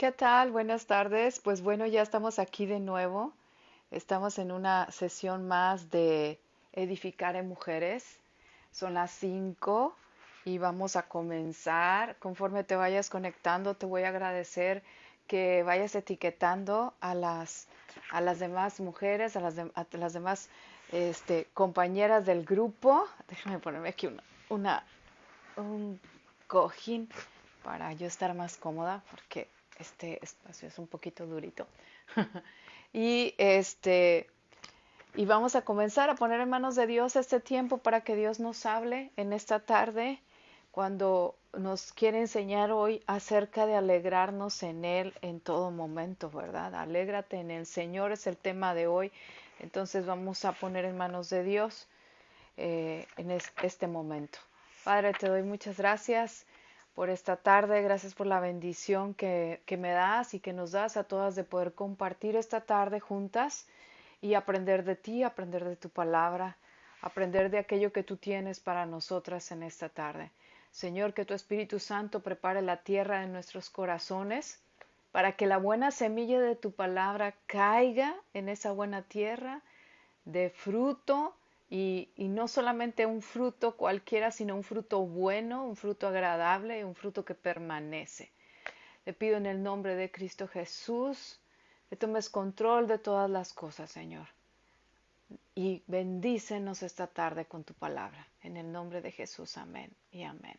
¿Qué tal? Buenas tardes. Pues bueno, ya estamos aquí de nuevo. Estamos en una sesión más de Edificar en Mujeres. Son las 5 y vamos a comenzar. Conforme te vayas conectando, te voy a agradecer que vayas etiquetando a las demás mujeres, a las demás compañeras del grupo. Déjame ponerme aquí un cojín para yo estar más cómoda porque este espacio es un poquito durito. Y y vamos a comenzar a poner en manos de Dios este tiempo para que Dios nos hable en esta tarde cuando nos quiere enseñar hoy acerca de alegrarnos en Él en todo momento, ¿verdad? Alégrate en el Señor es el tema de hoy. Entonces vamos a poner en manos de Dios en este momento. Padre, te doy muchas gracias por esta tarde, gracias por la bendición que me das y que nos das a todas de poder compartir esta tarde juntas y aprender de ti, aprender de tu palabra, aprender de aquello que tú tienes para nosotras en esta tarde. Señor, que tu Espíritu Santo prepare la tierra en nuestros corazones para que la buena semilla de tu palabra caiga en esa buena tierra de fruto y no solamente un fruto cualquiera, sino un fruto bueno, un fruto agradable, un fruto que permanece. Te pido en el nombre de Cristo Jesús que tomes control de todas las cosas, Señor. Y bendícenos esta tarde con tu palabra. En el nombre de Jesús, amén y amén.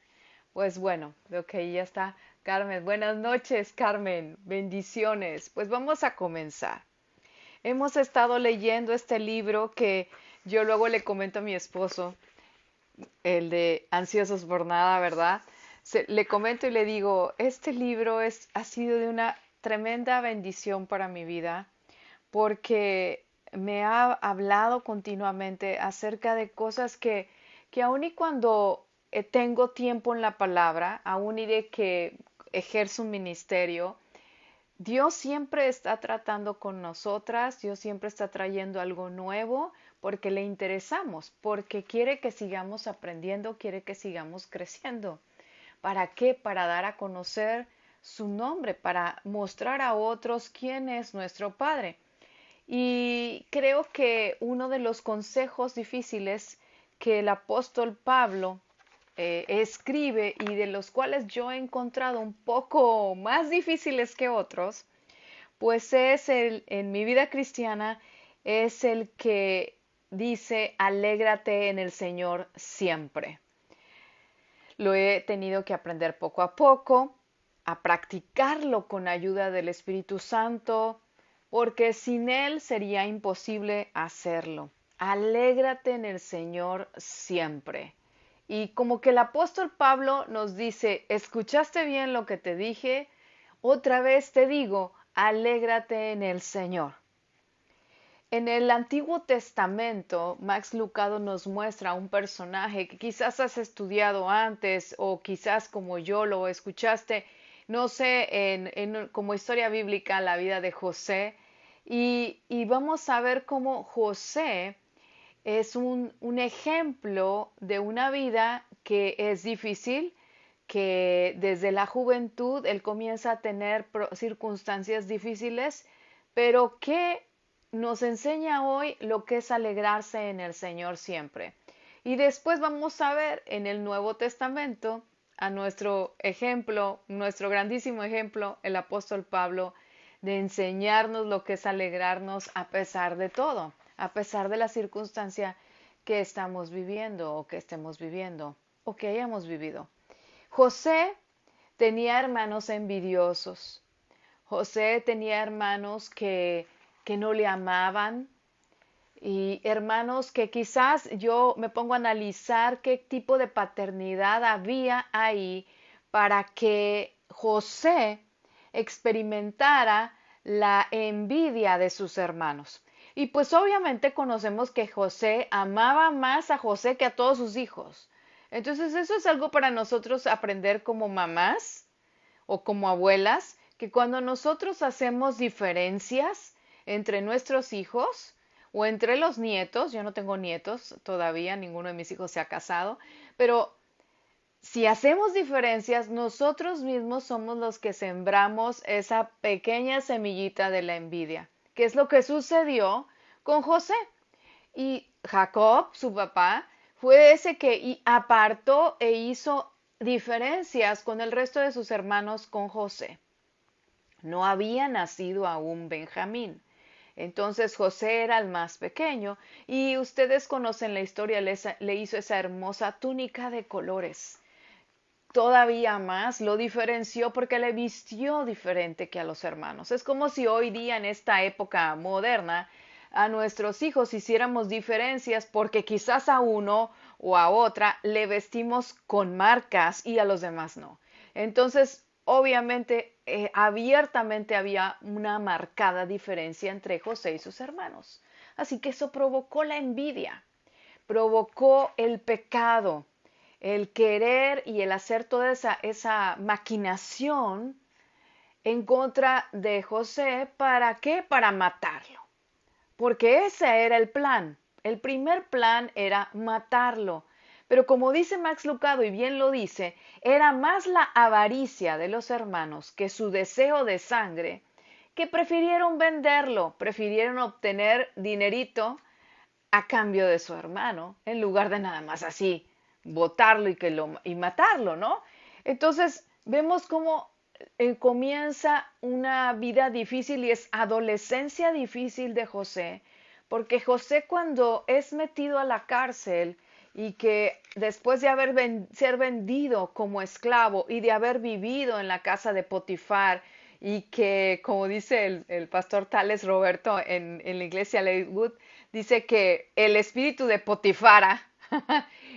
Pues bueno, veo que ya está Carmen. Buenas noches, Carmen. Bendiciones. Pues vamos a comenzar. Hemos estado leyendo este libro que yo luego le comento a mi esposo, el de Ansiosos por Nada, ¿verdad? Le comento y le digo, este libro ha sido de una tremenda bendición para mi vida porque me ha hablado continuamente acerca de cosas que aun y cuando tengo tiempo en la palabra, aun y de que ejerzo un ministerio, Dios siempre está tratando con nosotras, Dios siempre está trayendo algo nuevo porque le interesamos, porque quiere que sigamos aprendiendo, quiere que sigamos creciendo. ¿Para qué? Para dar a conocer su nombre, para mostrar a otros quién es nuestro Padre. Y creo que uno de los consejos difíciles que el apóstol Pablo escribe y de los cuales yo he encontrado un poco más difíciles que otros, pues en mi vida cristiana, es el que dice, alégrate en el Señor siempre. Lo he tenido que aprender poco a poco, a practicarlo con ayuda del Espíritu Santo, porque sin Él sería imposible hacerlo. Alégrate en el Señor siempre. Y como que el apóstol Pablo nos dice, ¿escuchaste bien lo que te dije? Otra vez te digo, alégrate en el Señor. En el Antiguo Testamento, Max Lucado nos muestra un personaje que quizás has estudiado antes o quizás como yo lo escuchaste, no sé, como historia bíblica, la vida de José. Y vamos a ver cómo José es un ejemplo de una vida que es difícil, que desde la juventud él comienza a tener circunstancias difíciles, pero que nos enseña hoy lo que es alegrarse en el Señor siempre. Y después vamos a ver en el Nuevo Testamento a nuestro ejemplo, nuestro grandísimo ejemplo, el apóstol Pablo, de enseñarnos lo que es alegrarnos a pesar de todo, a pesar de la circunstancia que estamos viviendo o que estemos viviendo o que hayamos vivido. José tenía hermanos envidiosos. José tenía hermanos que no le amaban y hermanos que quizás yo me pongo a analizar qué tipo de paternidad había ahí para que José experimentara la envidia de sus hermanos. Y pues obviamente conocemos que José amaba más a José que a todos sus hijos. Entonces eso es algo para nosotros aprender como mamás o como abuelas, que cuando nosotros hacemos diferencias entre nuestros hijos o entre los nietos, yo no tengo nietos todavía, ninguno de mis hijos se ha casado, pero si hacemos diferencias, nosotros mismos somos los que sembramos esa pequeña semillita de la envidia, que es lo que sucedió con José. Y Jacob, su papá, fue ese que apartó e hizo diferencias con el resto de sus hermanos con José. No había nacido aún Benjamín. Entonces José era el más pequeño y ustedes conocen la historia, le hizo esa hermosa túnica de colores. Todavía más lo diferenció porque le vistió diferente que a los hermanos. Es como si hoy día en esta época moderna a nuestros hijos hiciéramos diferencias porque quizás a uno o a otra le vestimos con marcas y a los demás no. Entonces, obviamente, abiertamente había una marcada diferencia entre José y sus hermanos. Así que eso provocó la envidia, provocó el pecado, el querer y el hacer toda esa maquinación en contra de José. ¿Para qué? Para matarlo. Porque ese era el plan. El primer plan era matarlo. Pero como dice Max Lucado y bien lo dice, era más la avaricia de los hermanos que su deseo de sangre, que prefirieron venderlo, prefirieron obtener dinerito a cambio de su hermano, en lugar de nada más así botarlo y matarlo, ¿no? Entonces vemos cómo comienza una vida difícil y es adolescencia difícil de José, porque José cuando es metido a la cárcel y que después de ser vendido como esclavo y de haber vivido en la casa de Potifar y que, como dice el pastor Tales Roberto en la iglesia Lakewood, dice que el espíritu de Potifara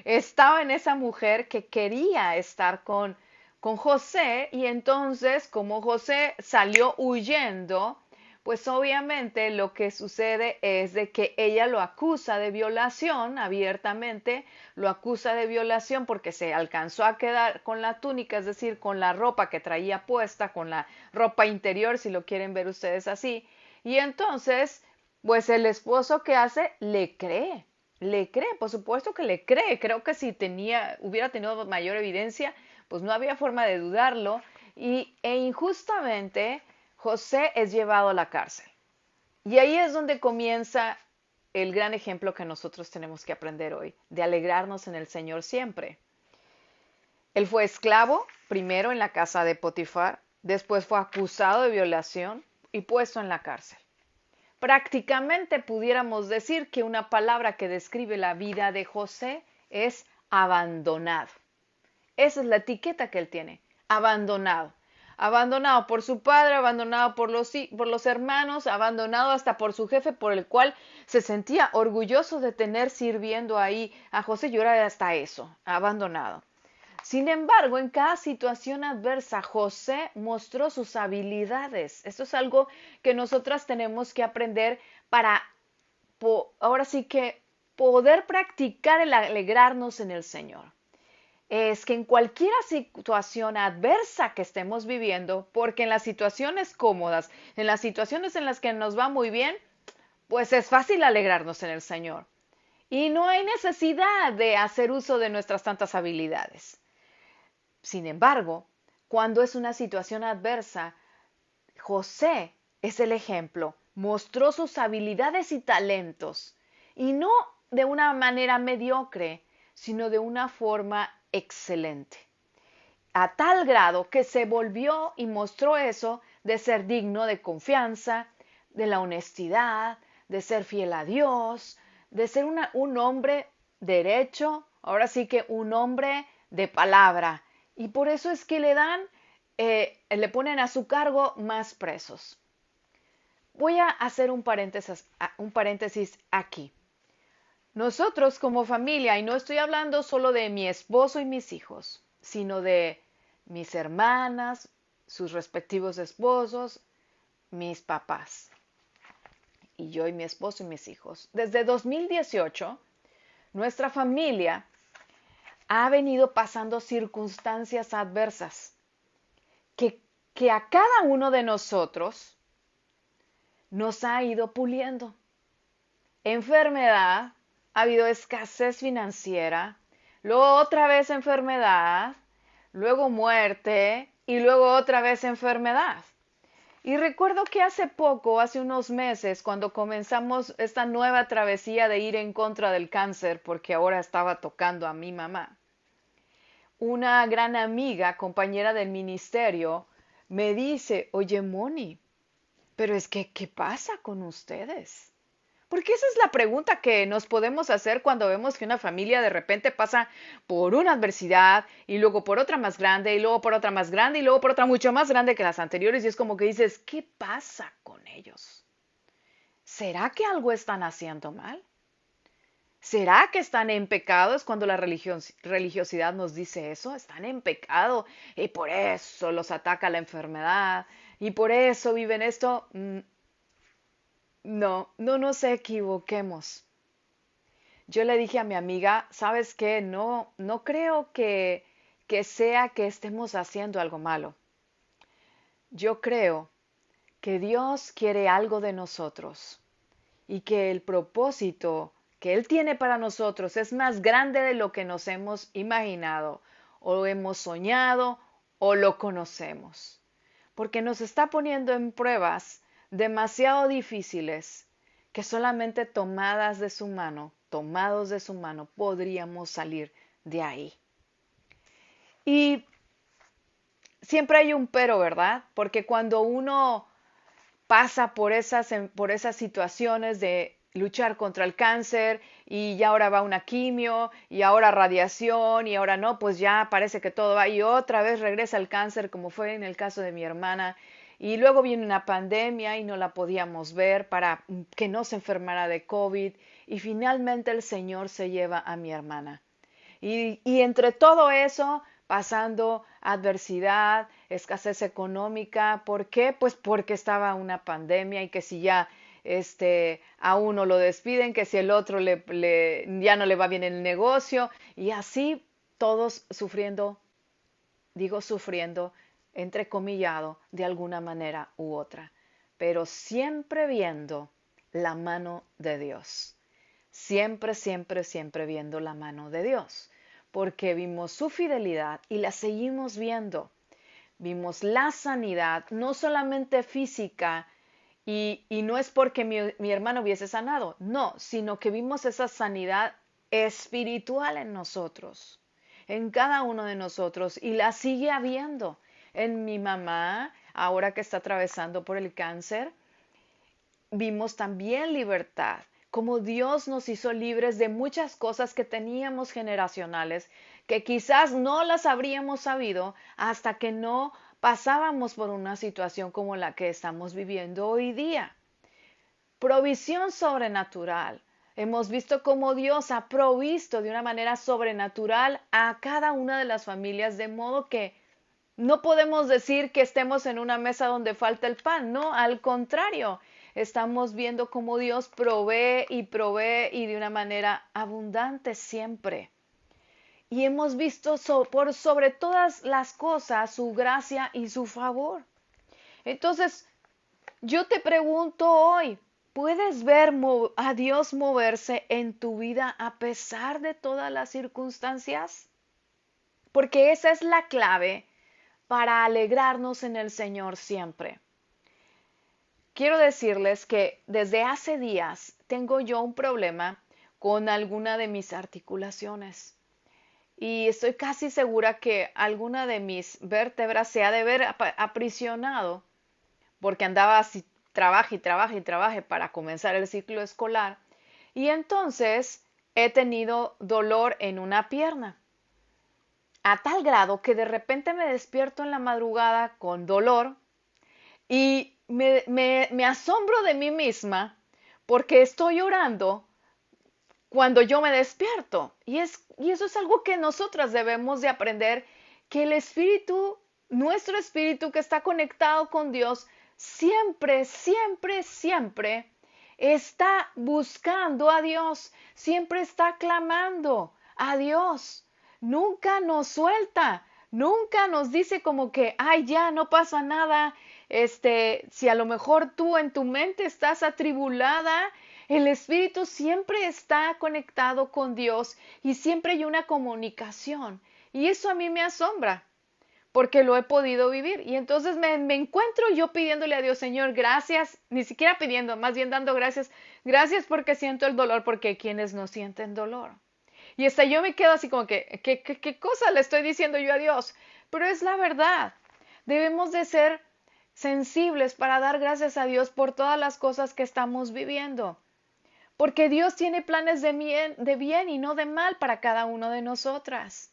estaba en esa mujer que quería estar con José y entonces como José salió huyendo, pues obviamente lo que sucede es de que ella lo acusa de violación abiertamente, lo acusa de violación porque se alcanzó a quedar con la túnica, es decir, con la ropa que traía puesta, con la ropa interior, si lo quieren ver ustedes así. Y entonces, pues el esposo que hace le cree, por supuesto que le cree. Creo que si hubiera tenido mayor evidencia, pues no había forma de dudarlo. E injustamente José es llevado a la cárcel. Y ahí es donde comienza el gran ejemplo que nosotros tenemos que aprender hoy, de alegrarnos en el Señor siempre. Él fue esclavo, primero en la casa de Potifar, después fue acusado de violación y puesto en la cárcel. Prácticamente pudiéramos decir que una palabra que describe la vida de José es abandonado. Esa es la etiqueta que él tiene, abandonado. Abandonado por su padre, abandonado por los hermanos, abandonado hasta por su jefe, por el cual se sentía orgulloso de tener sirviendo ahí a José. Yo era hasta eso, abandonado. Sin embargo, en cada situación adversa, José mostró sus habilidades. Esto es algo que nosotras tenemos que aprender para, ahora sí que, poder practicar el alegrarnos en el Señor. Es que en cualquier situación adversa que estemos viviendo, porque en las situaciones cómodas, en las situaciones en las que nos va muy bien, pues es fácil alegrarnos en el Señor. Y no hay necesidad de hacer uso de nuestras tantas habilidades. Sin embargo, cuando es una situación adversa, José es el ejemplo, mostró sus habilidades y talentos, y no de una manera mediocre, sino de una forma excelente, a tal grado que se volvió y mostró eso de ser digno de confianza, de la honestidad, de ser fiel a Dios, de ser un hombre derecho, ahora sí que un hombre de palabra. Y por eso es que le ponen a su cargo más presos. Voy a hacer un paréntesis aquí. Nosotros como familia, y no estoy hablando solo de mi esposo y mis hijos, sino de mis hermanas, sus respectivos esposos, mis papás, y yo y mi esposo y mis hijos. Desde 2018, nuestra familia ha venido pasando circunstancias adversas que, que a cada uno de nosotros nos ha ido puliendo. Enfermedad, ha habido escasez financiera, luego otra vez enfermedad, luego muerte y luego otra vez enfermedad. Y recuerdo que hace poco, hace unos meses, cuando comenzamos esta nueva travesía de ir en contra del cáncer, porque ahora estaba tocando a mi mamá, una gran amiga, compañera del ministerio, me dice, oye, Moni, pero es que, ¿qué pasa con ustedes? Porque esa es la pregunta que nos podemos hacer cuando vemos que una familia de repente pasa por una adversidad y luego por otra más grande y luego por otra más grande y luego por otra mucho más grande que las anteriores y es como que dices, ¿qué pasa con ellos? ¿Será que algo están haciendo mal? ¿Será que están en pecado? Es cuando la religiosidad nos dice eso. Están en pecado y por eso los ataca la enfermedad y por eso viven esto. No, no nos equivoquemos. Yo le dije a mi amiga, ¿sabes qué? No, no creo que sea que estemos haciendo algo malo. Yo creo que Dios quiere algo de nosotros y que el propósito que Él tiene para nosotros es más grande de lo que nos hemos imaginado o hemos soñado o lo conocemos. Porque nos está poniendo en pruebas demasiado difíciles que solamente tomados de su mano, podríamos salir de ahí. Y siempre hay un pero, ¿verdad? Porque cuando uno pasa por esas situaciones de luchar contra el cáncer y ya ahora va una quimio y ahora radiación y ahora no, pues ya parece que todo va y otra vez regresa el cáncer como fue en el caso de mi hermana y luego viene una pandemia y no la podíamos ver para que no se enfermara de COVID y finalmente el Señor se lleva a mi hermana. Y entre todo eso, pasando adversidad, escasez económica, ¿por qué? Pues porque estaba una pandemia y que si ya a uno lo despiden, que si el otro ya no le va bien el negocio, y así todos sufriendo, digo sufriendo, entrecomillado, de alguna manera u otra, pero siempre viendo la mano de Dios. Siempre, siempre, siempre viendo la mano de Dios, porque vimos su fidelidad y la seguimos viendo. Vimos la sanidad, no solamente física, y no es porque mi hermano hubiese sanado, no, sino que vimos esa sanidad espiritual en nosotros, en cada uno de nosotros, y la sigue habiendo en mi mamá, ahora que está atravesando por el cáncer. Vimos también libertad, como Dios nos hizo libres de muchas cosas que teníamos generacionales, que quizás no las habríamos sabido hasta que no pasábamos por una situación como la que estamos viviendo hoy día. Provisión sobrenatural. Hemos visto cómo Dios ha provisto de una manera sobrenatural a cada una de las familias, de modo que no podemos decir que estemos en una mesa donde falta el pan, no, al contrario, estamos viendo cómo Dios provee y de una manera abundante siempre. Y hemos visto por sobre todas las cosas su gracia y su favor. Entonces, yo te pregunto hoy, ¿puedes ver a Dios moverse en tu vida a pesar de todas las circunstancias? Porque esa es la clave para alegrarnos en el Señor siempre. Quiero decirles que desde hace días tengo yo un problema con alguna de mis articulaciones y estoy casi segura que alguna de mis vértebras se ha de ver aprisionado porque andaba así, trabaje y trabaje y trabaje para comenzar el ciclo escolar y entonces he tenido dolor en una pierna a tal grado que de repente me despierto en la madrugada con dolor y me asombro de mí misma porque estoy orando cuando yo me despierto. Y eso es algo que nosotras debemos de aprender, que el espíritu, nuestro espíritu que está conectado con Dios, siempre, siempre, siempre está buscando a Dios, siempre está clamando a Dios. Nunca nos suelta, nunca nos dice como que, ay, ya, no pasa nada. Si a lo mejor tú en tu mente estás atribulada, El espíritu siempre está conectado con Dios y siempre hay una comunicación. Y eso a mí me asombra porque lo he podido vivir. Y entonces me encuentro yo pidiéndole a Dios, Señor, gracias, ni siquiera pidiendo, más bien dando gracias, gracias porque siento el dolor, porque hay quienes no sienten dolor. Y hasta yo me quedo así como que, ¿qué cosa le estoy diciendo yo a Dios? Pero es la verdad. Debemos de ser sensibles para dar gracias a Dios por todas las cosas que estamos viviendo. Porque Dios tiene planes de bien y no de mal para cada uno de nosotras.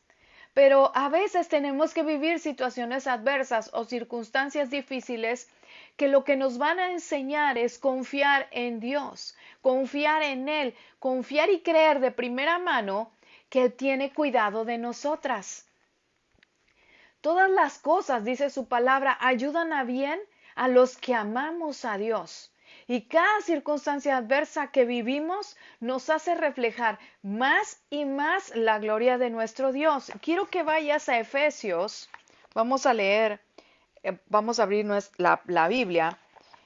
Pero a veces tenemos que vivir situaciones adversas o circunstancias difíciles que lo que nos van a enseñar es confiar en Dios, confiar en Él, confiar y creer de primera mano que Él tiene cuidado de nosotras. Todas las cosas, dice su palabra, ayudan a bien a los que amamos a Dios. Y cada circunstancia adversa que vivimos nos hace reflejar más y más la gloria de nuestro Dios. Quiero que vayas a Efesios. Vamos a leer, vamos a abrir la Biblia.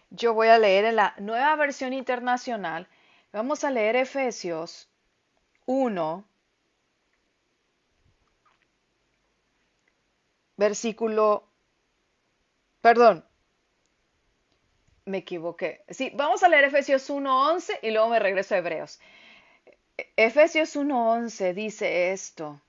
Yo voy a leer en la Nueva Versión Internacional. Vamos a leer Efesios 1, versículo, perdón, me equivoqué. Sí, vamos a leer Efesios 1:11 y luego me regreso a Hebreos. Efesios 1:11 dice esto.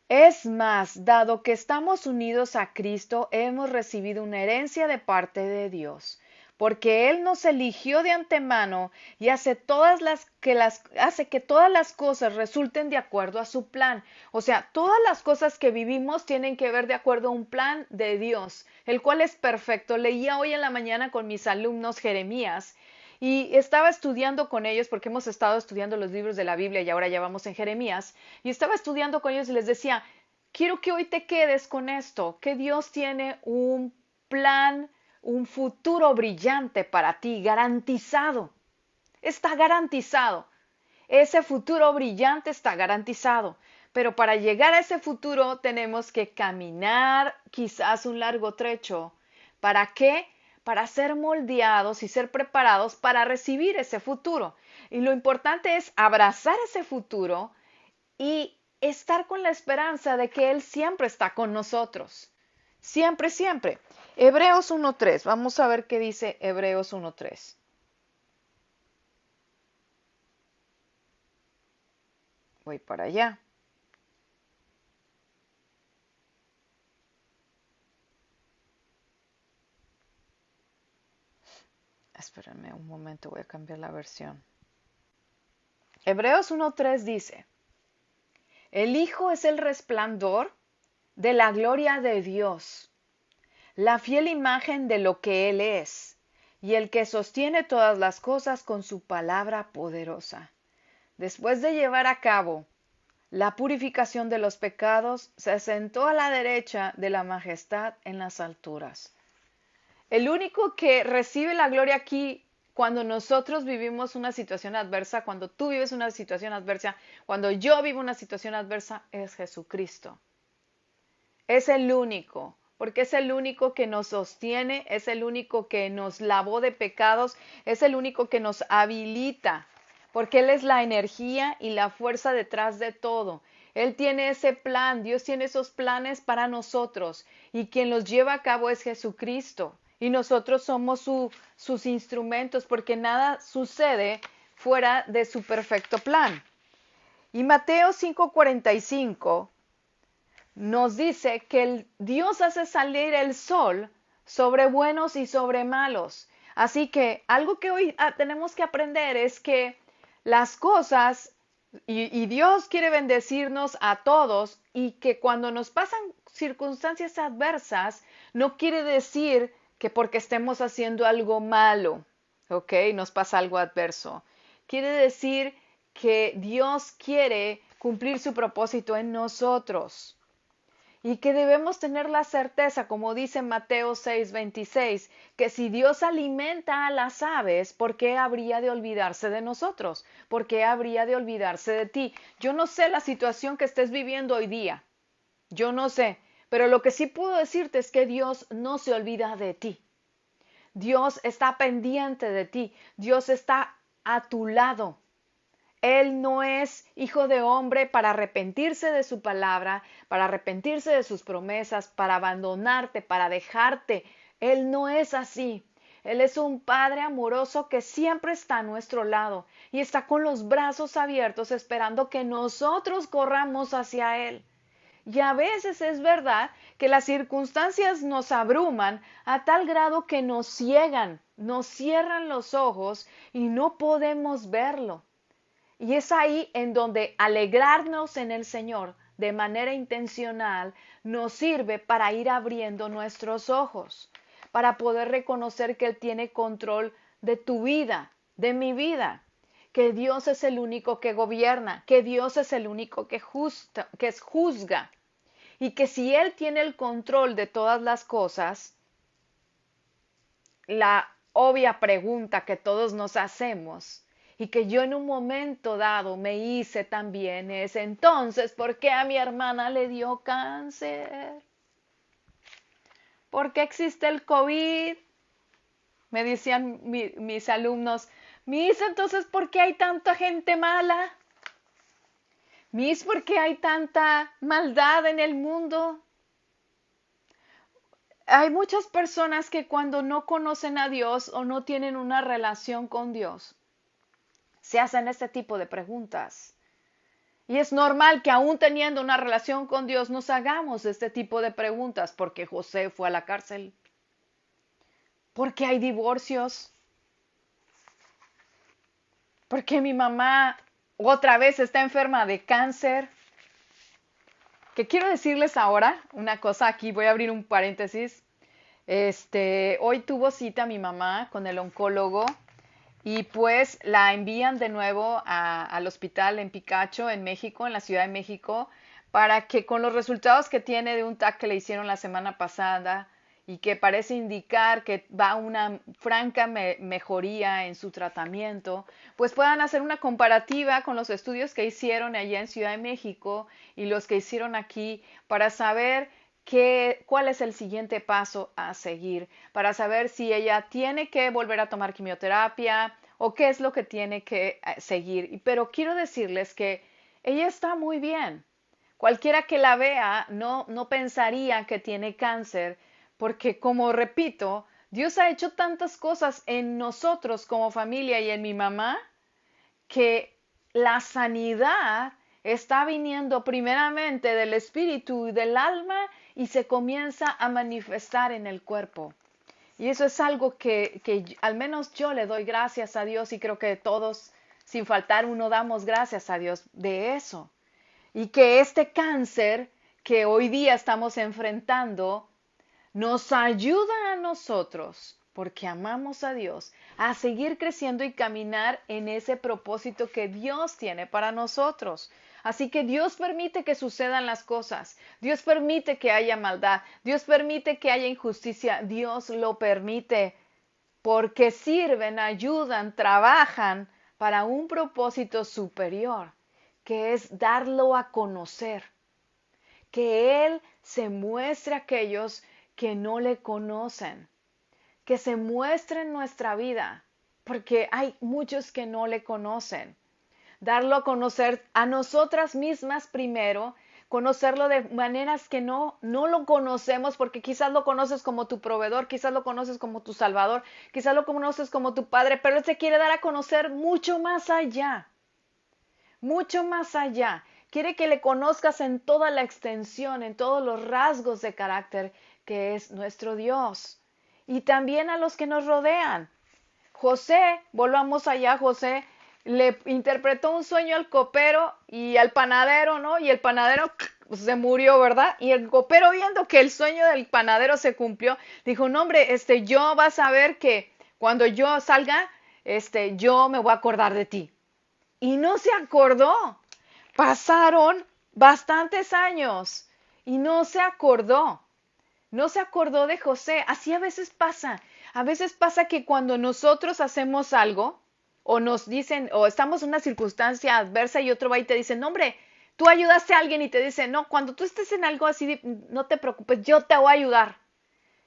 Es más, dado que estamos unidos a Cristo, hemos recibido una herencia de parte de Dios, porque Él nos eligió de antemano y hace que todas las cosas resulten de acuerdo a su plan. O sea, todas las cosas que vivimos tienen que ver de acuerdo a un plan de Dios, el cual es perfecto. Leía hoy en la mañana con mis alumnos Jeremías y estaba estudiando con ellos porque hemos estado estudiando los libros de la Biblia y ahora ya vamos en Jeremías. Y estaba estudiando con ellos y les decía, quiero que hoy te quedes con esto, que Dios tiene un plan, un futuro brillante para ti, garantizado. Está garantizado. Ese futuro brillante está garantizado. Pero para llegar a ese futuro tenemos que caminar quizás un largo trecho. ¿Para qué? Para ser moldeados y ser preparados para recibir ese futuro. Y lo importante es abrazar ese futuro y estar con la esperanza de que Él siempre está con nosotros. Siempre, siempre. Hebreos 1.3. Vamos a ver qué dice Hebreos 1.3. Voy para allá. Espérenme un momento, voy a cambiar la versión. Hebreos 1.3 dice, el Hijo es el resplandor de la gloria de Dios, la fiel imagen de lo que Él es, y el que sostiene todas las cosas con su palabra poderosa. Después de llevar a cabo la purificación de los pecados, se sentó a la derecha de la majestad en las alturas. El único que recibe la gloria aquí cuando nosotros vivimos una situación adversa, cuando tú vives una situación adversa, cuando yo vivo una situación adversa, es Jesucristo. Es el único, porque es el único que nos sostiene, es el único que nos lavó de pecados, es el único que nos habilita, porque Él es la energía y la fuerza detrás de todo. Él tiene ese plan, Dios tiene esos planes para nosotros y quien los lleva a cabo es Jesucristo. Y nosotros somos sus instrumentos porque nada sucede fuera de su perfecto plan. Y Mateo 5:45 nos dice que Dios hace salir el sol sobre buenos y sobre malos. Así que algo que hoy tenemos que aprender es que las cosas, y Dios quiere bendecirnos a todos, y que cuando nos pasan circunstancias adversas, no quiere decir que porque estemos haciendo algo malo, ¿ok? Nos pasa algo adverso. Quiere decir que Dios quiere cumplir su propósito en nosotros y que debemos tener la certeza, como dice Mateo 6:26, que si Dios alimenta a las aves, ¿por qué habría de olvidarse de nosotros? ¿Por qué habría de olvidarse de ti? Yo no sé la situación que estés viviendo hoy día, yo no sé, pero lo que sí puedo decirte es que Dios no se olvida de ti. Dios está pendiente de ti. Dios está a tu lado. Él no es hijo de hombre para arrepentirse de su palabra, para arrepentirse de sus promesas, para abandonarte, para dejarte. Él no es así. Él es un Padre amoroso que siempre está a nuestro lado y está con los brazos abiertos esperando que nosotros corramos hacia Él. Y a veces es verdad que las circunstancias nos abruman a tal grado que nos ciegan, nos cierran los ojos y no podemos verlo. Y es ahí en donde alegrarnos en el Señor de manera intencional nos sirve para ir abriendo nuestros ojos, para poder reconocer que Él tiene control de tu vida, de mi vida, que Dios es el único que gobierna, que Dios es el único que juzga, y que si Él tiene el control de todas las cosas, la obvia pregunta que todos nos hacemos y que yo en un momento dado me hice también es, entonces, ¿por qué a mi hermana le dio cáncer? ¿Por qué existe el COVID? Me decían mis alumnos, Miss, entonces, ¿por qué hay tanta gente mala? Miss, ¿por qué hay tanta maldad en el mundo? Hay muchas personas que cuando no conocen a Dios o no tienen una relación con Dios, se hacen este tipo de preguntas. Y es normal que aún teniendo una relación con Dios nos hagamos este tipo de preguntas. ¿Por qué José fue a la cárcel? ¿Por qué hay divorcios? ¿Por qué mi mamá otra vez está enferma de cáncer? Que quiero decirles ahora una cosa, aquí voy a abrir un paréntesis. Hoy tuvo cita mi mamá con el oncólogo y pues la envían de nuevo al hospital en Picacho, en México, en la Ciudad de México, para que con los resultados que tiene de un TAC que le hicieron la semana pasada y que parece indicar que va una franca mejoría en su tratamiento, pues puedan hacer una comparativa con los estudios que hicieron allá en Ciudad de México y los que hicieron aquí para saber cuál es el siguiente paso a seguir, para saber si ella tiene que volver a tomar quimioterapia o qué es lo que tiene que seguir. Pero quiero decirles que ella está muy bien. Cualquiera que la vea no pensaría que tiene cáncer, porque como repito, Dios ha hecho tantas cosas en nosotros como familia y en mi mamá, que la sanidad está viniendo primeramente del espíritu y del alma y se comienza a manifestar en el cuerpo. Y eso es algo que al menos yo le doy gracias a Dios y creo que todos, sin faltar uno, damos gracias a Dios de eso. Y que este cáncer que hoy día estamos enfrentando nos ayuda a nosotros, porque amamos a Dios, a seguir creciendo y caminar en ese propósito que Dios tiene para nosotros. Así que Dios permite que sucedan las cosas, Dios permite que haya maldad, Dios permite que haya injusticia, Dios lo permite, porque sirven, ayudan, trabajan para un propósito superior, que es darlo a conocer, que Él se muestre a aquellos que no le conocen, que se muestre en nuestra vida, porque hay muchos que no le conocen. Darlo a conocer a nosotras mismas primero, conocerlo de maneras que no lo conocemos, porque quizás lo conoces como tu proveedor, quizás lo conoces como tu salvador, quizás lo conoces como tu padre, pero Él te quiere dar a conocer mucho más allá, mucho más allá. Quiere que le conozcas en toda la extensión, en todos los rasgos de carácter que es nuestro Dios. Y también a los que nos rodean. José, volvamos allá, José le interpretó un sueño al copero y al panadero, ¿no? Y el panadero pues, se murió, ¿verdad? Y el copero, viendo que el sueño del panadero se cumplió, dijo, no, hombre, yo vas a ver que cuando yo salga, yo me voy a acordar de ti. Y no se acordó. Pasaron bastantes años y no se acordó. No se acordó de José. Así a veces pasa. A veces pasa que cuando nosotros hacemos algo o nos dicen o estamos en una circunstancia adversa y otro va y te dice, no hombre, tú ayudaste a alguien y te dice, no, cuando tú estés en algo así, no te preocupes, yo te voy a ayudar.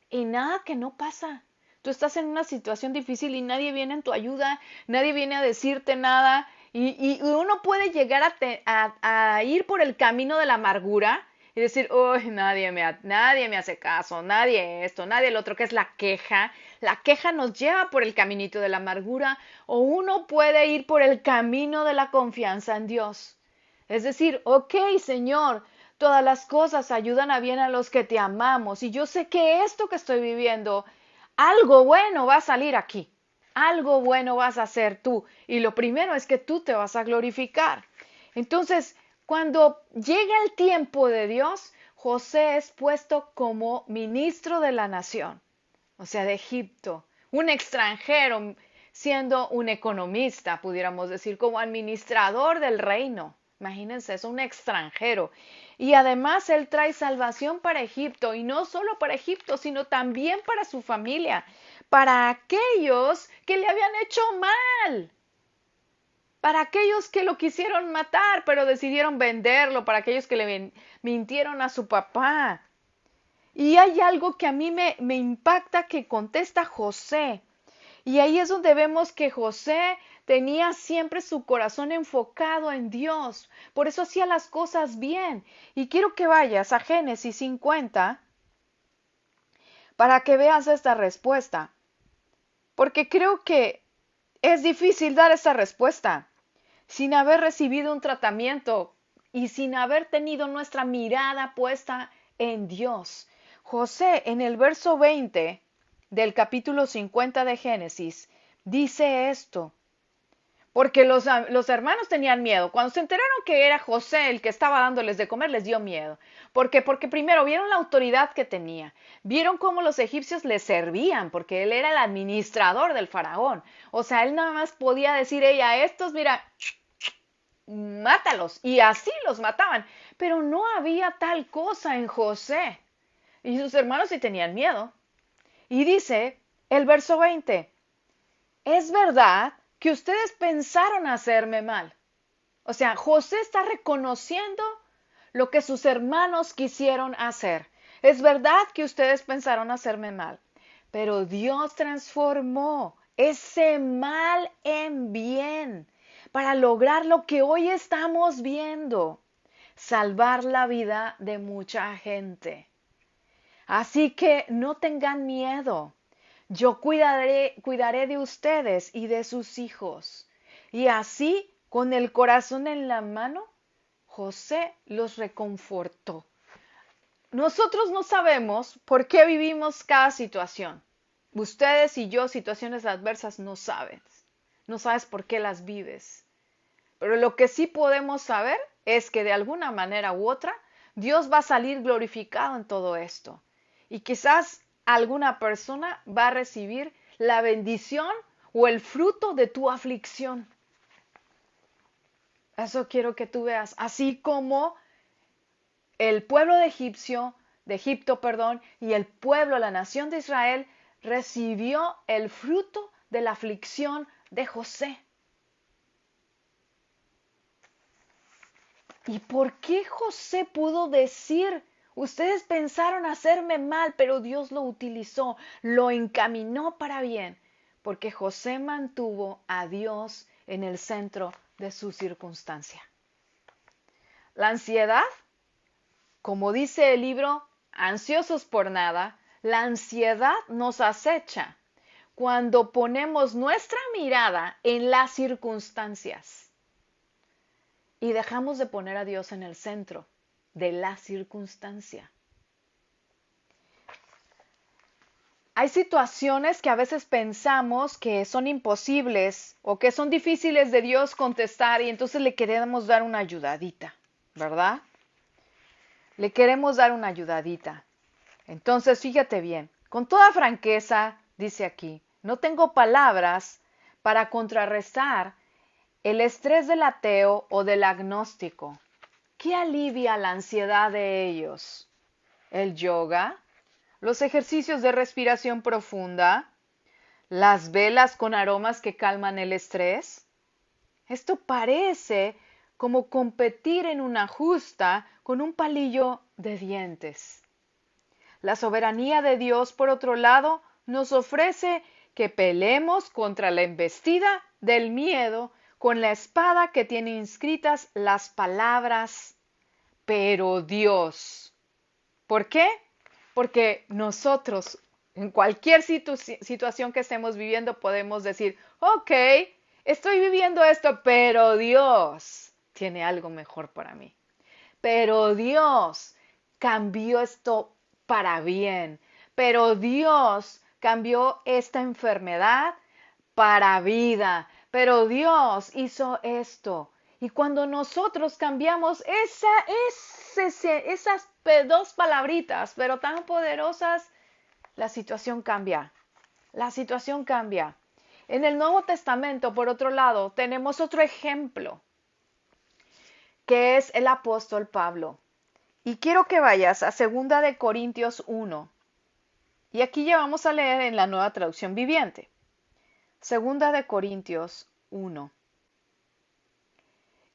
Y nada que no pasa. tú estás en una situación difícil y nadie viene en tu ayuda, nadie viene a decirte nada, y uno puede llegar a ir por el camino de la amargura y decir, uy, nadie me hace caso, nadie esto, nadie el otro, que es la queja. La queja nos lleva por el caminito de la amargura, o uno puede ir por el camino de la confianza en Dios. Es decir, ok, Señor, todas las cosas ayudan a bien a los que te amamos, y yo sé que esto que estoy viviendo, algo bueno va a salir aquí. Algo bueno vas a hacer tú. Y lo primero es que tú te vas a glorificar. Entonces, cuando llega el tiempo de Dios, José es puesto como ministro de la nación, o sea, de Egipto, un extranjero, siendo un economista, pudiéramos decir, como administrador del reino. Imagínense, es un extranjero. Y además él trae salvación para Egipto, y no solo para Egipto, sino también para su familia, para aquellos que le habían hecho mal, para aquellos que lo quisieron matar, pero decidieron venderlo, para aquellos que le mintieron a su papá. Y hay algo que a mí me impacta que contesta José. Y ahí es donde vemos que José tenía siempre su corazón enfocado en Dios. Por eso hacía las cosas bien. Y quiero que vayas a Génesis 50 para que veas esta respuesta. Porque creo que es difícil dar esa respuesta sin haber recibido un tratamiento y sin haber tenido nuestra mirada puesta en Dios. José, en el verso 20 del capítulo 50 de Génesis, dice esto. Porque los hermanos tenían miedo. Cuando se enteraron que era José el que estaba dándoles de comer, les dio miedo. ¿Por qué? Porque primero vieron la autoridad que tenía. Vieron cómo los egipcios le servían, porque él era el administrador del faraón. O sea, él nada más podía decir, ella, a estos, mira, mátalos. Y así los mataban. Pero no había tal cosa en José. Y sus hermanos sí tenían miedo. Y dice el verso 20, es verdad que ustedes pensaron hacerme mal. O sea, José está reconociendo lo que sus hermanos quisieron hacer. Es verdad que ustedes pensaron hacerme mal, pero Dios transformó ese mal en bien para lograr lo que hoy estamos viendo, salvar la vida de mucha gente. Así que no tengan miedo. Yo cuidaré de ustedes y de sus hijos. Y así, con el corazón en la mano, José los reconfortó. Nosotros no sabemos por qué vivimos cada situación. Ustedes y yo, situaciones adversas, no sabes. No sabes por qué las vives. Pero lo que sí podemos saber es que de alguna manera u otra, Dios va a salir glorificado en todo esto. Y quizás alguna persona va a recibir la bendición o el fruto de tu aflicción. Eso quiero que tú veas. Así como el pueblo de Egipto, y el pueblo, la nación de Israel, recibió el fruto de la aflicción de José. ¿Y por qué José pudo decir, ustedes pensaron hacerme mal, pero Dios lo utilizó, lo encaminó para bien? Porque José mantuvo a Dios en el centro de su circunstancia. La ansiedad, como dice el libro, ansiosos por nada, la ansiedad nos acecha cuando ponemos nuestra mirada en las circunstancias y dejamos de poner a Dios en el centro de la circunstancia. Hay situaciones que a veces pensamos que son imposibles o que son difíciles de Dios contestar y entonces le queremos dar una ayudadita, ¿verdad? Le queremos dar una ayudadita. Entonces, fíjate bien, con toda franqueza, dice aquí, no tengo palabras para contrarrestar el estrés del ateo o del agnóstico. ¿Qué alivia la ansiedad de ellos? ¿El yoga? ¿Los ejercicios de respiración profunda? ¿Las velas con aromas que calman el estrés? Esto parece como competir en una justa con un palillo de dientes. La soberanía de Dios, por otro lado, nos ofrece que peleemos contra la embestida del miedo con la espada que tiene inscritas las palabras, pero Dios. ¿Por qué? Porque nosotros, en cualquier situación que estemos viviendo, podemos decir, ok, estoy viviendo esto, pero Dios tiene algo mejor para mí. Pero Dios cambió esto para bien. Pero Dios cambió esta enfermedad para vida. Pero Dios hizo esto. Y cuando nosotros cambiamos esas dos palabritas, pero tan poderosas, la situación cambia. La situación cambia. En el Nuevo Testamento, por otro lado, tenemos otro ejemplo, que es el apóstol Pablo. Y quiero que vayas a 2 Corintios 1. Y aquí ya vamos a leer en la Nueva Traducción Viviente. 2 Corintios 1.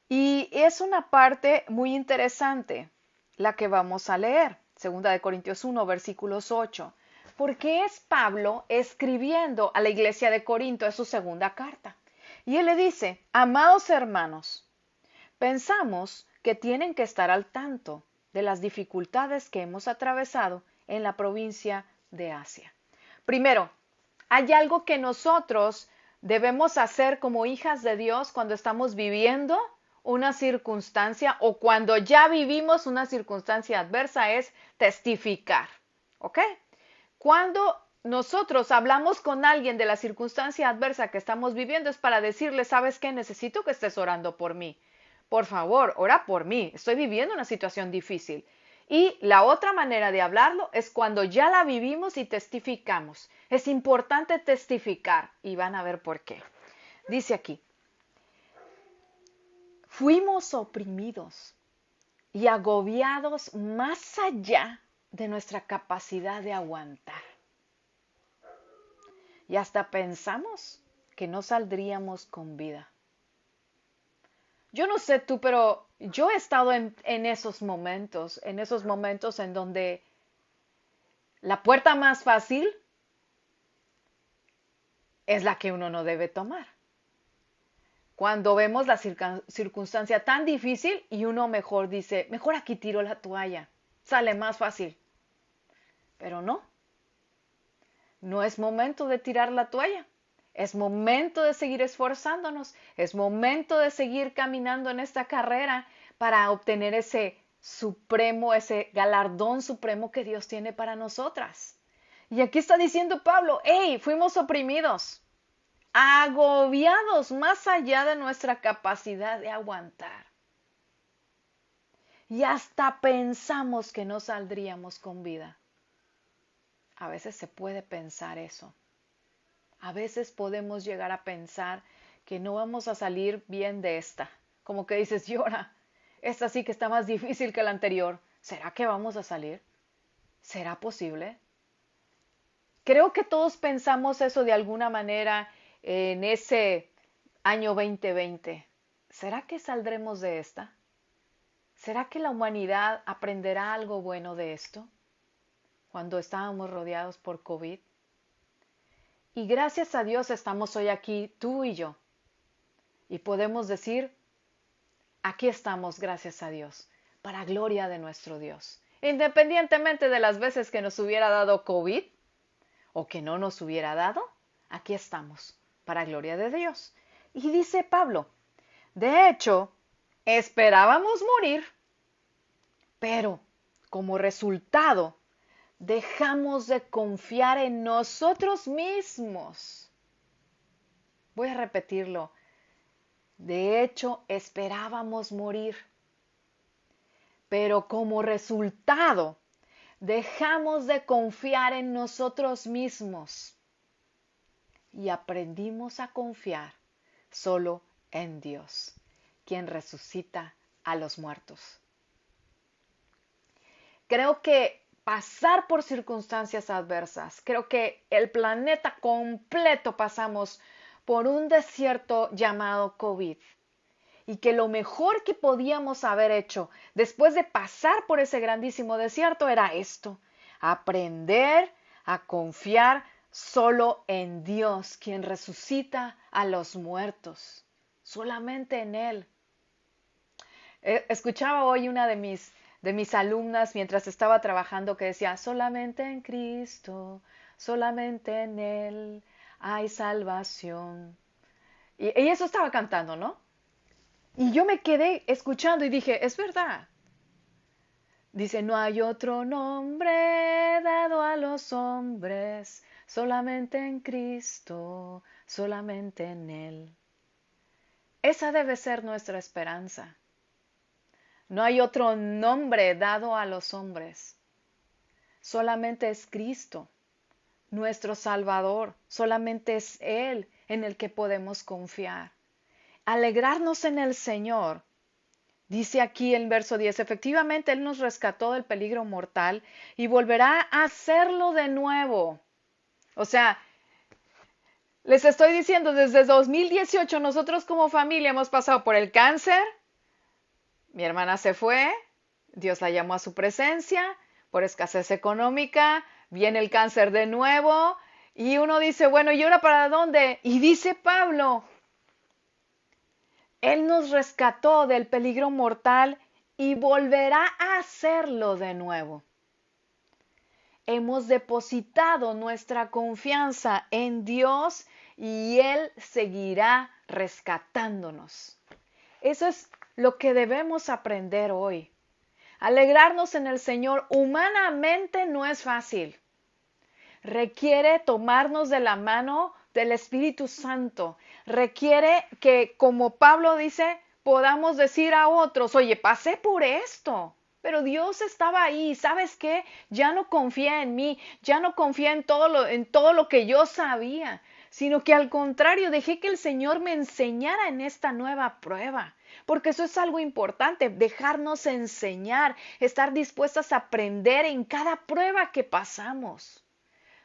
Y es una parte muy interesante la que vamos a leer. 2 Corintios 1, versículos 8. Porque es Pablo escribiendo a la iglesia de Corinto, es su segunda carta. Y él le dice, amados hermanos, pensamos que tienen que estar al tanto de las dificultades que hemos atravesado en la provincia de Asia. Primero, hay algo que nosotros debemos hacer como hijas de Dios cuando estamos viviendo una circunstancia o cuando ya vivimos una circunstancia adversa, es testificar. ¿Ok? Cuando nosotros hablamos con alguien de la circunstancia adversa que estamos viviendo es para decirle, ¿sabes qué? Necesito que estés orando por mí. Por favor, ora por mí. Estoy viviendo una situación difícil. Y la otra manera de hablarlo es cuando ya la vivimos y testificamos. Es importante testificar y van a ver por qué. Dice aquí, fuimos oprimidos y agobiados más allá de nuestra capacidad de aguantar. Y hasta pensamos que no saldríamos con vida. Yo no sé tú, pero yo he estado en esos momentos en donde la puerta más fácil es la que uno no debe tomar. Cuando vemos la circunstancia tan difícil y uno mejor dice, mejor aquí tiro la toalla, sale más fácil. Pero no, no es momento de tirar la toalla. Es momento de seguir esforzándonos, es momento de seguir caminando en esta carrera para obtener ese supremo, ese galardón supremo que Dios tiene para nosotras. Y aquí está diciendo Pablo, hey, fuimos oprimidos, agobiados más allá de nuestra capacidad de aguantar. Y hasta pensamos que no saldríamos con vida. A veces se puede pensar eso. A veces podemos llegar a pensar que no vamos a salir bien de esta. Como que dices, llora, esta sí que está más difícil que la anterior. ¿Será que vamos a salir? ¿Será posible? Creo que todos pensamos eso de alguna manera en ese año 2020. ¿Será que saldremos de esta? ¿Será que la humanidad aprenderá algo bueno de esto? Cuando estábamos rodeados por COVID. Y gracias a Dios estamos hoy aquí, tú y yo. Y podemos decir, aquí estamos, gracias a Dios, para gloria de nuestro Dios. Independientemente de las veces que nos hubiera dado COVID o que no nos hubiera dado, aquí estamos, para gloria de Dios. Y dice Pablo, de hecho, esperábamos morir, pero como resultado, dejamos de confiar en nosotros mismos. Voy a repetirlo. De hecho, esperábamos morir. Pero como resultado, dejamos de confiar en nosotros mismos y aprendimos a confiar solo en Dios, quien resucita a los muertos. Creo que pasar por circunstancias adversas, creo que el planeta completo pasamos por un desierto llamado COVID. Y que lo mejor que podíamos haber hecho después de pasar por ese grandísimo desierto era esto, aprender a confiar Solo en Dios, quien resucita a los muertos. Solamente en Él. Escuchaba hoy una de mis alumnas mientras estaba trabajando que decía, solamente en Cristo, solamente en Él hay salvación. Y eso estaba cantando, ¿no? Y yo me quedé escuchando y dije, es verdad. Dice, no hay otro nombre dado a los hombres, solamente en Cristo, solamente en Él. Esa debe ser nuestra esperanza. No hay otro nombre dado a los hombres. Solamente es Cristo, nuestro Salvador. Solamente es Él en el que podemos confiar. Alegrarnos en el Señor. Dice aquí en verso 10, efectivamente Él nos rescató del peligro mortal y volverá a hacerlo de nuevo. O sea, les estoy diciendo, desde 2018 nosotros como familia hemos pasado por el cáncer, mi hermana se fue, Dios la llamó a su presencia, por escasez económica, viene el cáncer de nuevo, y uno dice, bueno, ¿y ahora para dónde? Y dice Pablo, Él nos rescató del peligro mortal y volverá a hacerlo de nuevo. Hemos depositado nuestra confianza en Dios y Él seguirá rescatándonos. Eso es lo que debemos aprender hoy. Alegrarnos en el Señor humanamente no es fácil. Requiere tomarnos de la mano del Espíritu Santo. Requiere que, como Pablo dice, podamos decir a otros, oye, pasé por esto, pero Dios estaba ahí. ¿Sabes qué? Ya no confía en mí, ya no confía en todo lo que yo sabía, sino que al contrario, dejé que el Señor me enseñara en esta nueva prueba. Porque eso es algo importante, dejarnos enseñar, estar dispuestas a aprender en cada prueba que pasamos.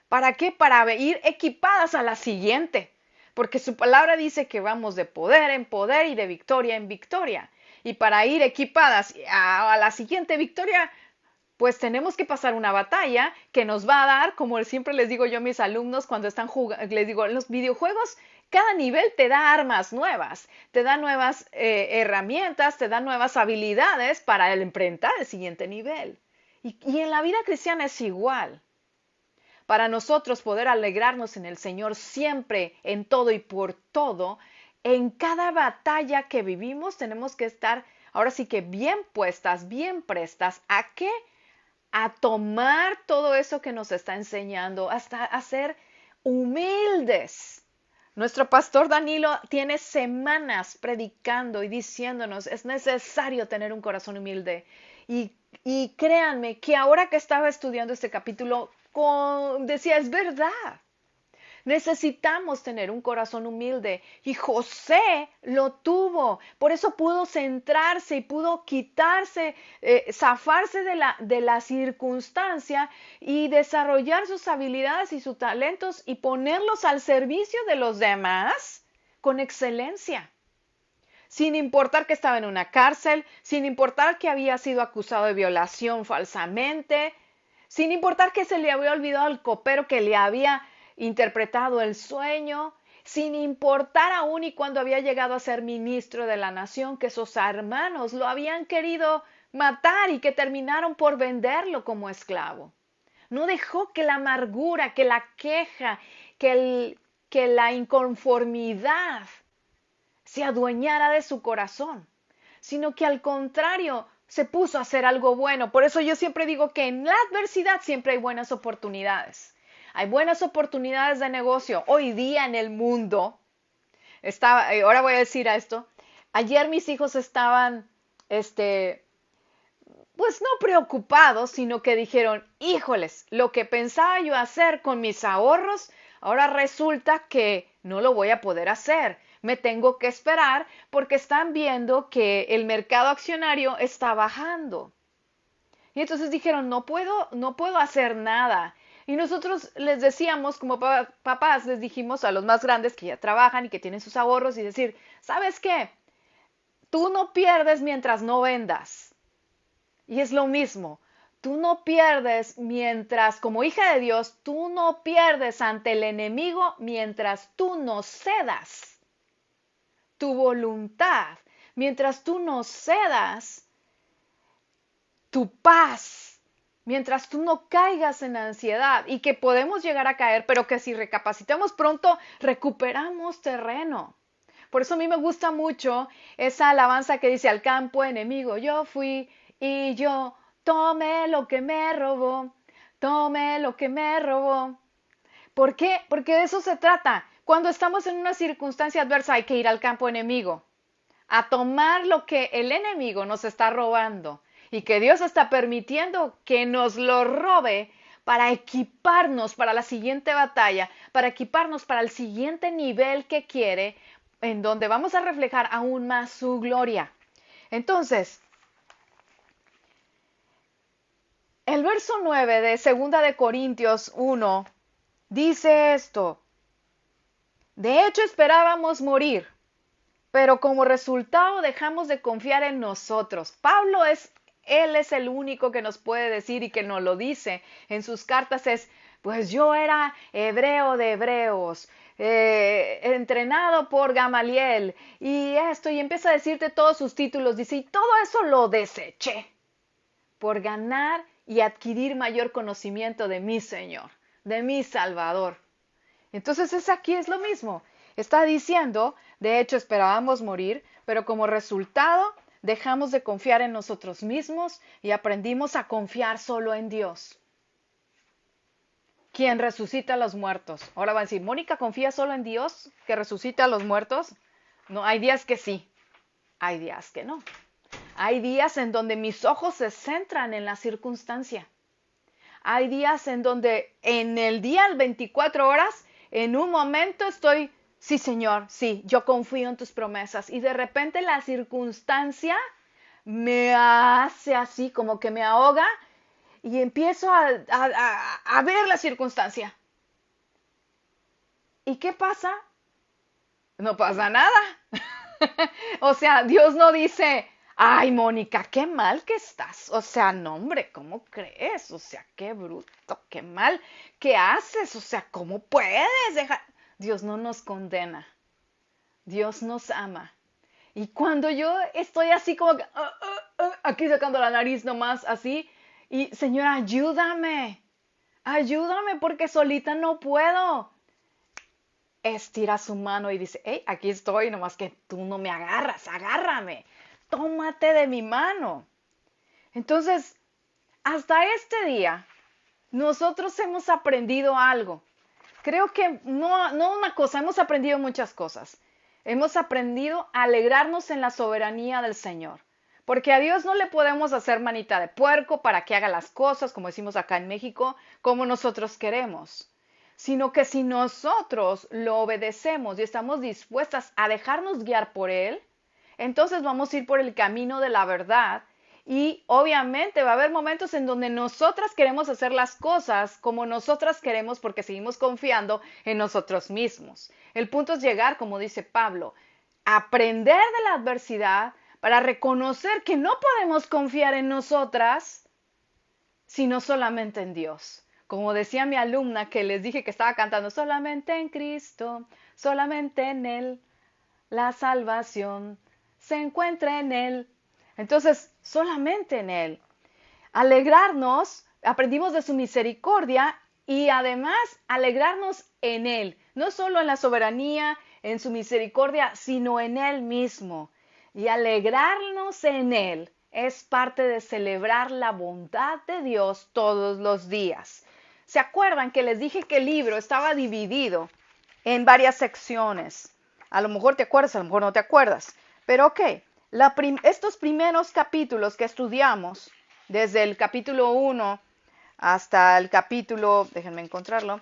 ¿Para qué? Para ir equipadas a la siguiente. Porque su palabra dice que vamos de poder en poder y de victoria en victoria. Y para ir equipadas a la siguiente victoria, pues tenemos que pasar una batalla que nos va a dar, como siempre les digo yo a mis alumnos cuando están jugando, les digo, en los videojuegos, cada nivel te da armas nuevas, te da nuevas herramientas, te da nuevas habilidades para enfrentar el siguiente nivel. Y en la vida cristiana es igual. Para nosotros poder alegrarnos en el Señor siempre, en todo y por todo, en cada batalla que vivimos tenemos que estar ahora sí que bien puestas, bien prestas. ¿A qué? A tomar todo eso que nos está enseñando, hasta a ser humildes. Nuestro pastor Danilo tiene semanas predicando y diciéndonos, es necesario tener un corazón humilde. Y créanme que ahora que estaba estudiando este capítulo, decía, es verdad. Necesitamos tener un corazón humilde y José lo tuvo. Por eso pudo centrarse y pudo quitarse, zafarse de la circunstancia y desarrollar sus habilidades y sus talentos y ponerlos al servicio de los demás con excelencia. Sin importar que estaba en una cárcel, sin importar que había sido acusado de violación falsamente, sin importar que se le había olvidado al copero que le había interpretado el sueño, sin importar aún y cuando había llegado a ser ministro de la nación, que sus hermanos lo habían querido matar y que terminaron por venderlo como esclavo. No dejó que la amargura, que la queja, que la inconformidad se adueñara de su corazón, sino que al contrario se puso a hacer algo bueno. Por eso yo siempre digo que en la adversidad siempre hay buenas oportunidades. Hay buenas oportunidades de negocio. Hoy día en el mundo, ahora voy a decir esto, ayer mis hijos estaban, pues no preocupados, sino que dijeron, híjoles, lo que pensaba yo hacer con mis ahorros, ahora resulta que no lo voy a poder hacer. Me tengo que esperar porque están viendo que el mercado accionario está bajando. Y entonces dijeron, no puedo hacer nada. Y nosotros les decíamos, como papás, les dijimos a los más grandes que ya trabajan y que tienen sus ahorros y decir, ¿sabes qué? Tú no pierdes mientras no vendas. Y es lo mismo. tú no pierdes mientras, como hija de Dios, tú no pierdes ante el enemigo mientras tú no cedas tu voluntad, mientras tú no cedas tu paz, mientras tú no caigas en ansiedad y que podemos llegar a caer, pero que si recapacitamos pronto, recuperamos terreno. Por eso a mí me gusta mucho esa alabanza que dice: al campo enemigo yo fui y yo tomé lo que me robó, tomé lo que me robó. ¿Por qué? Porque de eso se trata. Cuando estamos en una circunstancia adversa hay que ir al campo enemigo, a tomar lo que el enemigo nos está robando y que Dios está permitiendo que nos lo robe para equiparnos para la siguiente batalla, para equiparnos para el siguiente nivel que quiere, en donde vamos a reflejar aún más su gloria. Entonces, el verso 9 de 2 de Corintios 1 dice esto: de hecho esperábamos morir, pero como resultado dejamos de confiar en nosotros. Él es el único que nos puede decir y que nos lo dice en sus cartas pues yo era hebreo de hebreos, entrenado por Gamaliel y esto, y empieza a decirte todos sus títulos, dice, y todo eso lo deseché por ganar y adquirir mayor conocimiento de mi Señor, de mi Salvador. Entonces aquí es lo mismo. Está diciendo, de hecho esperábamos morir, pero como resultado dejamos de confiar en nosotros mismos y aprendimos a confiar solo en Dios, quien resucita a los muertos. Ahora van a decir, Mónica, ¿confía solo en Dios que resucita a los muertos? No, hay días que sí, hay días que no. Hay días en donde mis ojos se centran en la circunstancia. Hay días en donde en el día 24 horas, en un momento estoy, sí Señor, sí, yo confío en tus promesas. Y de repente la circunstancia me hace así, como que me ahoga y empiezo a ver la circunstancia. ¿Y qué pasa? No pasa nada. O sea, Dios no dice, ay, Mónica, qué mal que estás. O sea, no, hombre, ¿cómo crees? O sea, qué bruto, qué mal. ¿Qué haces? O sea, ¿cómo puedes dejar? Dios no nos condena. Dios nos ama. Y cuando yo estoy así como que, aquí sacando la nariz nomás, así, y Señor, ayúdame. Ayúdame porque solita no puedo. Estira su mano y dice, hey, aquí estoy, nomás que tú no me agarras, agárrame, tómate de mi mano. Entonces, hasta este día, nosotros hemos aprendido algo. Creo que no una cosa, hemos aprendido muchas cosas. Hemos aprendido a alegrarnos en la soberanía del Señor. Porque a Dios no le podemos hacer manita de puerco para que haga las cosas, como decimos acá en México, como nosotros queremos, sino que si nosotros lo obedecemos y estamos dispuestas a dejarnos guiar por Él, entonces vamos a ir por el camino de la verdad y obviamente va a haber momentos en donde nosotras queremos hacer las cosas como nosotras queremos porque seguimos confiando en nosotros mismos. El punto es llegar, como dice Pablo, a aprender de la adversidad para reconocer que no podemos confiar en nosotras, sino solamente en Dios. Como decía mi alumna que les dije que estaba cantando, solamente en Cristo, solamente en Él, la salvación se encuentra en Él. Entonces, solamente en Él. Alegrarnos, aprendimos de su misericordia y además alegrarnos en Él. No solo en la soberanía, en su misericordia, sino en Él mismo. Y alegrarnos en Él es parte de celebrar la bondad de Dios todos los días. ¿Se acuerdan que les dije que el libro estaba dividido en varias secciones? A lo mejor te acuerdas, a lo mejor no te acuerdas. Pero ok, estos primeros capítulos que estudiamos, desde el capítulo 1 hasta el capítulo, déjenme encontrarlo,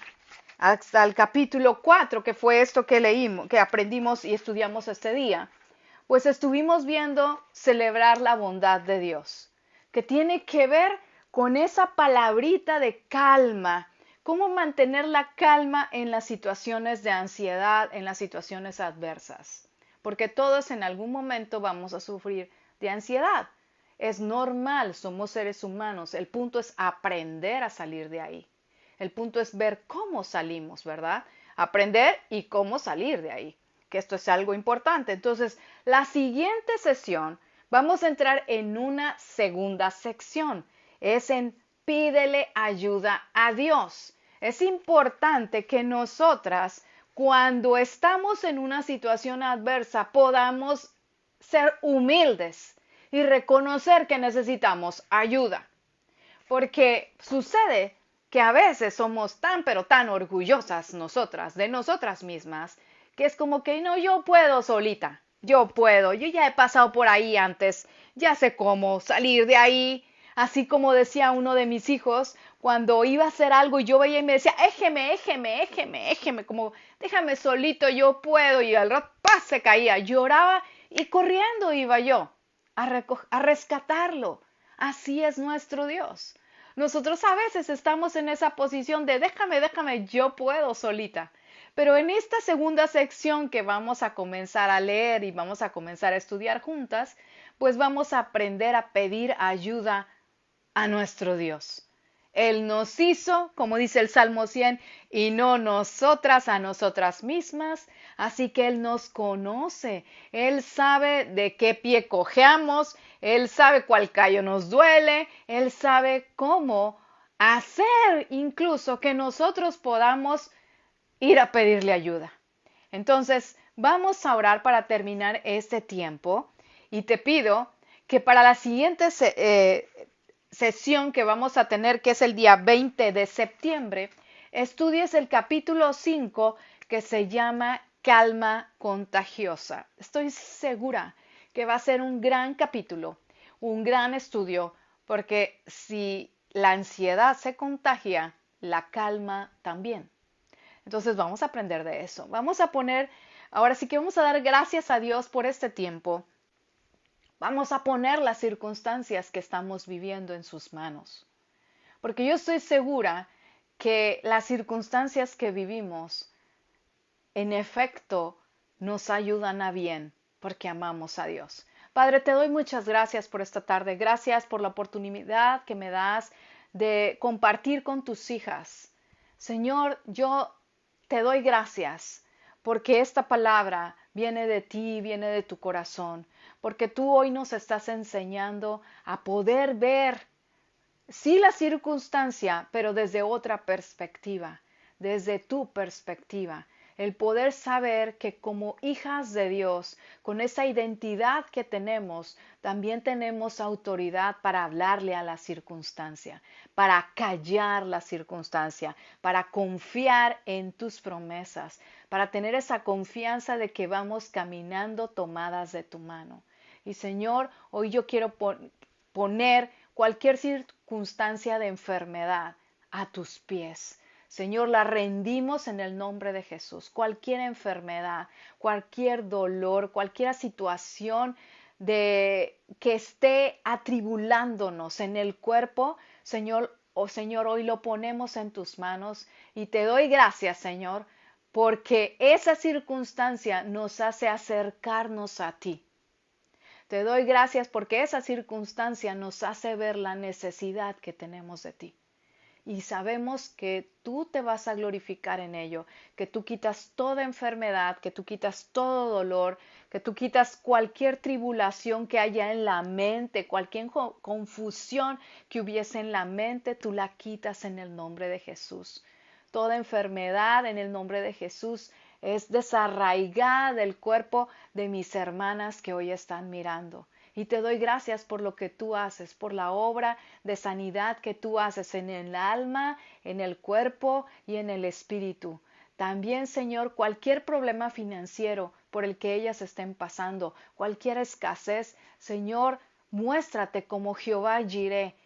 hasta el capítulo 4, que fue esto que leímos, que aprendimos y estudiamos este día, pues estuvimos viendo celebrar la bondad de Dios, que tiene que ver con esa palabrita de calma, cómo mantener la calma en las situaciones de ansiedad, en las situaciones adversas, porque todos en algún momento vamos a sufrir de ansiedad. es normal, somos seres humanos. El punto es aprender a salir de ahí. El punto es ver cómo salimos, ¿verdad? Aprender y cómo salir de ahí, que esto es algo importante. Entonces, la siguiente sesión vamos a entrar en una segunda sección. Es en pídele ayuda a Dios. Es importante que nosotras, cuando estamos en una situación adversa, podamos ser humildes y reconocer que necesitamos ayuda. Porque sucede que a veces somos tan pero tan orgullosas nosotras, de nosotras mismas, que es como que no, yo puedo solita, yo puedo, yo ya he pasado por ahí antes, ya sé cómo salir de ahí. Así como decía uno de mis hijos, cuando iba a hacer algo y yo veía y me decía, éjeme, como déjame solito, yo puedo, y al rato ¡pah! Se caía, lloraba y corriendo iba yo a rescatarlo. Así es nuestro Dios. Nosotros a veces estamos en esa posición de déjame, yo puedo solita. Pero en esta segunda sección que vamos a comenzar a leer y vamos a comenzar a estudiar juntas, pues vamos a aprender a pedir ayuda a nuestro Dios. Él nos hizo, como dice el Salmo 100, y no nosotras a nosotras mismas. Así que Él nos conoce. Él sabe de qué pie cojeamos. Él sabe cuál callo nos duele. Él sabe cómo hacer incluso que nosotros podamos ir a pedirle ayuda. Entonces, vamos a orar para terminar este tiempo. Y te pido que para la siguiente sesión que vamos a tener, que es el día 20 de septiembre, estudies el capítulo 5 que se llama Calma Contagiosa. Estoy segura que va a ser un gran capítulo, un gran estudio, porque si la ansiedad se contagia, la calma también. Entonces vamos a aprender de eso. Ahora sí que vamos a dar gracias a Dios por este tiempo. Vamos a poner las circunstancias que estamos viviendo en sus manos. Porque yo estoy segura que las circunstancias que vivimos, en efecto, nos ayudan a bien, porque amamos a Dios. Padre, te doy muchas gracias por esta tarde. Gracias por la oportunidad que me das de compartir con tus hijas. Señor, yo te doy gracias porque esta palabra viene de ti, viene de tu corazón, porque tú hoy nos estás enseñando a poder ver, sí, la circunstancia, pero desde otra perspectiva, desde tu perspectiva. El poder saber que como hijas de Dios, con esa identidad que tenemos, también tenemos autoridad para hablarle a la circunstancia, para callar la circunstancia, para confiar en tus promesas, para tener esa confianza de que vamos caminando tomadas de tu mano. Y Señor, hoy yo quiero poner cualquier circunstancia de enfermedad a tus pies. Señor, la rendimos en el nombre de Jesús. Cualquier enfermedad, cualquier dolor, cualquier situación que esté atribulándonos en el cuerpo, Señor, Señor, hoy lo ponemos en tus manos y te doy gracias, Señor, porque esa circunstancia nos hace acercarnos a ti. Te doy gracias porque esa circunstancia nos hace ver la necesidad que tenemos de ti. Y sabemos que tú te vas a glorificar en ello, que tú quitas toda enfermedad, que tú quitas todo dolor, que tú quitas cualquier tribulación que haya en la mente, cualquier confusión que hubiese en la mente, tú la quitas en el nombre de Jesús. Toda enfermedad en el nombre de Jesús es desarraigada del cuerpo de mis hermanas que hoy están mirando. Y te doy gracias por lo que tú haces, por la obra de sanidad que tú haces en el alma, en el cuerpo y en el espíritu. También, Señor, cualquier problema financiero por el que ellas estén pasando, cualquier escasez, Señor, muéstrate como Jehová Jireh.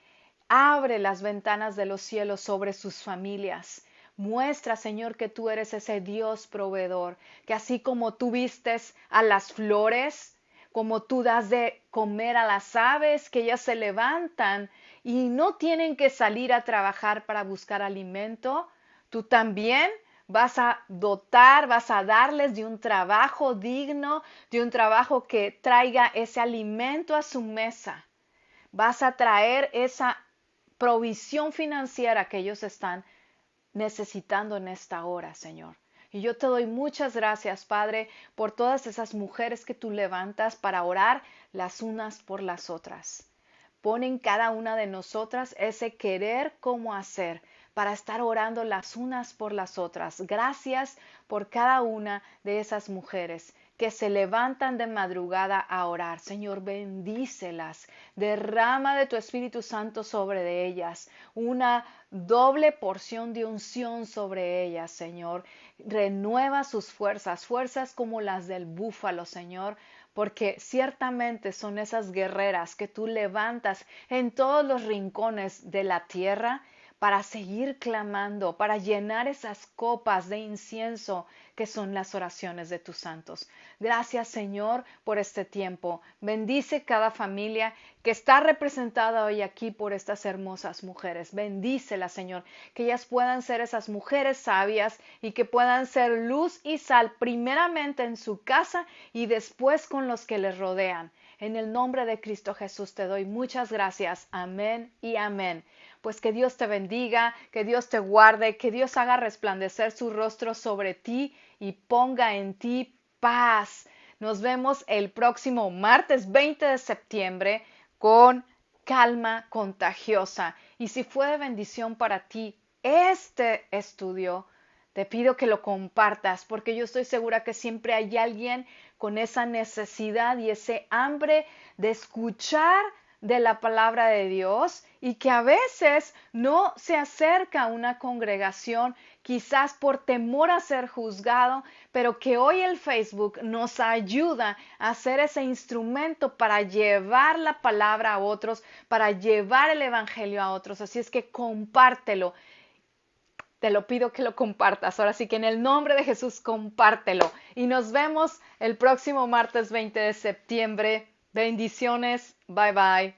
Abre las ventanas de los cielos sobre sus familias. Muestra, Señor, que tú eres ese Dios proveedor, que así como tú vistes a las flores, como tú das de comer a las aves, que ellas se levantan y no tienen que salir a trabajar para buscar alimento, tú también vas a dotar, vas a darles de un trabajo digno, de un trabajo que traiga ese alimento a su mesa. vas a traer esa provisión financiera que ellos están necesitando en esta hora, Señor. Y yo te doy muchas gracias, Padre, por todas esas mujeres que tú levantas para orar las unas por las otras. Pon en cada una de nosotras ese querer como hacer para estar orando las unas por las otras. Gracias por cada una de esas mujeres que se levantan de madrugada a orar. Señor, bendícelas. Derrama de tu Espíritu Santo sobre de ellas. Una doble porción de unción sobre ellas, Señor. Renueva sus fuerzas, fuerzas como las del búfalo, Señor, porque ciertamente son esas guerreras que tú levantas en todos los rincones de la tierra para seguir clamando, para llenar esas copas de incienso que son las oraciones de tus santos. Gracias, Señor, por este tiempo. Bendice cada familia que está representada hoy aquí por estas hermosas mujeres. Bendícelas, Señor, que ellas puedan ser esas mujeres sabias y que puedan ser luz y sal primeramente en su casa y después con los que les rodean. En el nombre de Cristo Jesús te doy muchas gracias. Amén y amén. Pues que Dios te bendiga, que Dios te guarde, que Dios haga resplandecer su rostro sobre ti y ponga en ti paz. Nos vemos el próximo martes 20 de septiembre con calma contagiosa. Y si fue de bendición para ti este estudio, te pido que lo compartas porque yo estoy segura que siempre hay alguien con esa necesidad y ese hambre de escuchar de la palabra de Dios y que a veces no se acerca a una congregación quizás por temor a ser juzgado, pero que hoy el Facebook nos ayuda a ser ese instrumento para llevar la palabra a otros, para llevar el evangelio a otros. Así es que compártelo. Te lo pido que lo compartas. Ahora sí que en el nombre de Jesús compártelo. Y nos vemos el próximo martes 20 de septiembre. Bendiciones. Bye bye.